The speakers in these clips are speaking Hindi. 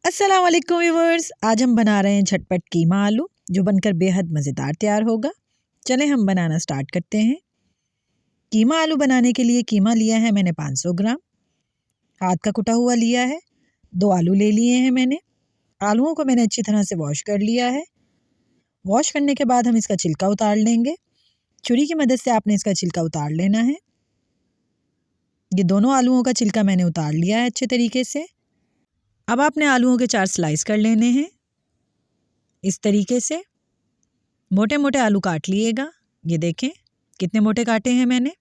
अस्सलाम वालेकुम व्यूअर्स, आज हम बना रहे हैं झटपट कीमा आलू जो बनकर बेहद मज़ेदार तैयार होगा। चलें हम बनाना स्टार्ट करते हैं। कीमा आलू बनाने के लिए कीमा लिया है मैंने 500 ग्राम, हाथ का कुटा हुआ लिया है। 2 आलू ले लिए हैं मैंने। आलूओं को मैंने अच्छी तरह से वॉश कर लिया है। वॉश करने के बाद हम इसका छिलका उतार लेंगे। छुरी की मदद से आपने इसका छिलका उतार लेना है। ये दोनों आलूओं का छिलका मैंने उतार लिया है अच्छे तरीके से। अब आपने आलूओं के 4 स्लाइस कर लेने हैं। इस तरीके से मोटे मोटे आलू काट लिएगा। ये देखें कितने मोटे काटे हैं मैंने।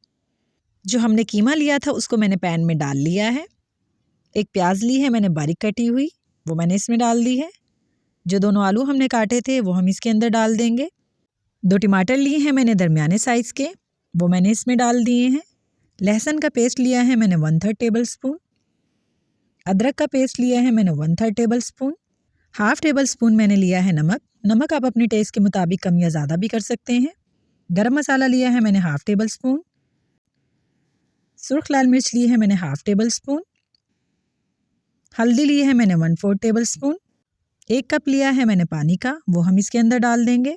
जो हमने कीमा लिया था उसको मैंने पैन में डाल लिया है। एक प्याज ली है मैंने बारीक कटी हुई, वो मैंने इसमें डाल दी है। जो दोनों आलू हमने काटे थे वो हम इसके अंदर डाल देंगे। 2 टमाटर लिए हैं मैंने दरमियाने साइज़ के, वो मैंने इसमें डाल दिए हैं। लहसुन का पेस्ट लिया है मैंने 1/3 टेबल स्पून। अदरक का पेस्ट लिया है मैंने 1/3 टेबल स्पून। 1/2 टेबल स्पून मैंने लिया है नमक आप अपने टेस्ट के मुताबिक कम या ज़्यादा भी कर सकते हैं। गरम मसाला लिया है मैंने 1/2 टेबल स्पून। सुर्ख लाल मिर्च ली है मैंने 1/2 टेबल स्पून। हल्दी ली है मैंने 1/4 टेबल स्पून। 1 कप लिया है मैंने पानी का, वो हम इसके अंदर डाल देंगे।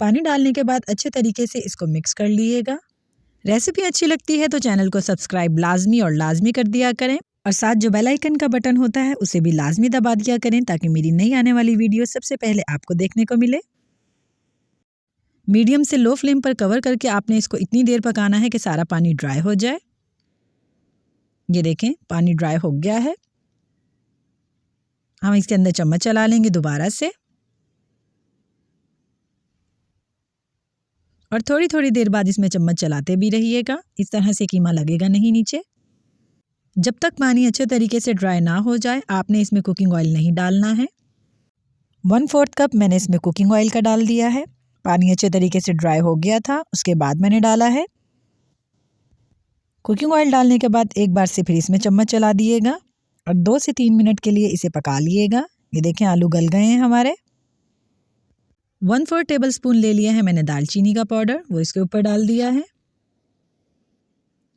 पानी डालने के बाद अच्छे तरीके से इसको मिक्स कर लीजिएगा। रेसिपी अच्छी लगती है तो चैनल को सब्सक्राइब लाजमी कर दिया करें और साथ जो बेल आइकन का बटन होता है उसे भी लाजमी दबा दिया करें ताकि मेरी नई आने वाली वीडियो सबसे पहले आपको देखने को मिले। मीडियम से लो फ्लेम पर कवर करके आपने इसको इतनी देर पकाना है कि सारा पानी ड्राई हो जाए। ये देखें पानी ड्राई हो गया है। हम इसके अंदर चम्मच चला लेंगे दोबारा से और थोड़ी थोड़ी देर बाद इसमें चम्मच चलाते भी रहिएगा। इस तरह से कीमा लगेगा नहीं नीचे। जब तक पानी अच्छे तरीके से ड्राई ना हो जाए आपने इसमें कुकिंग ऑयल नहीं डालना है। 1/4 कप मैंने इसमें कुकिंग ऑयल का डाल दिया है। पानी अच्छे तरीके से ड्राई हो गया था, उसके बाद मैंने डाला है। कुकिंग ऑयल डालने के बाद एक बार से फिर इसमें चम्मच चला दिएगा और 2 से 3 मिनट के लिए इसे पका लिएगा। ये देखें आलू गल गए हैं हमारे। 1/4 टेबल स्पून ले लिया है मैंने दालचीनी का पाउडर, वो इसके ऊपर डाल दिया है।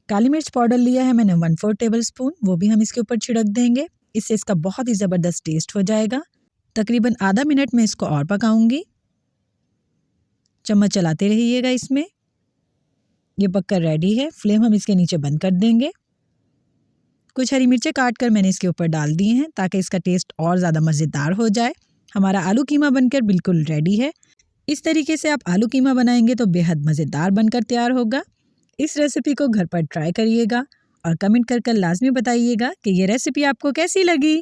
काली मिर्च पाउडर लिया है मैंने 1/4 टेबल स्पून, वो भी हम इसके ऊपर छिड़क देंगे। इससे इसका बहुत ही ज़बरदस्त टेस्ट हो जाएगा। तकरीबन आधा मिनट में इसको और पकाऊंगी। चम्मच चलाते रहिएगा इसमें। ये पककर रेडी है। फ्लेम हम इसके नीचे बंद कर देंगे। कुछ हरी मिर्चें काट कर मैंने इसके ऊपर डाल दी हैं ताकि इसका टेस्ट और ज़्यादा मज़ेदार हो जाए। हमारा आलू कीमा बनकर बिल्कुल रेडी है। इस तरीके से आप आलू कीमा बनाएंगे तो बेहद मज़ेदार बनकर तैयार होगा। इस रेसिपी को घर पर ट्राई करिएगा और कमेंट कर लाजमी बताइएगा कि ये रेसिपी आपको कैसी लगी।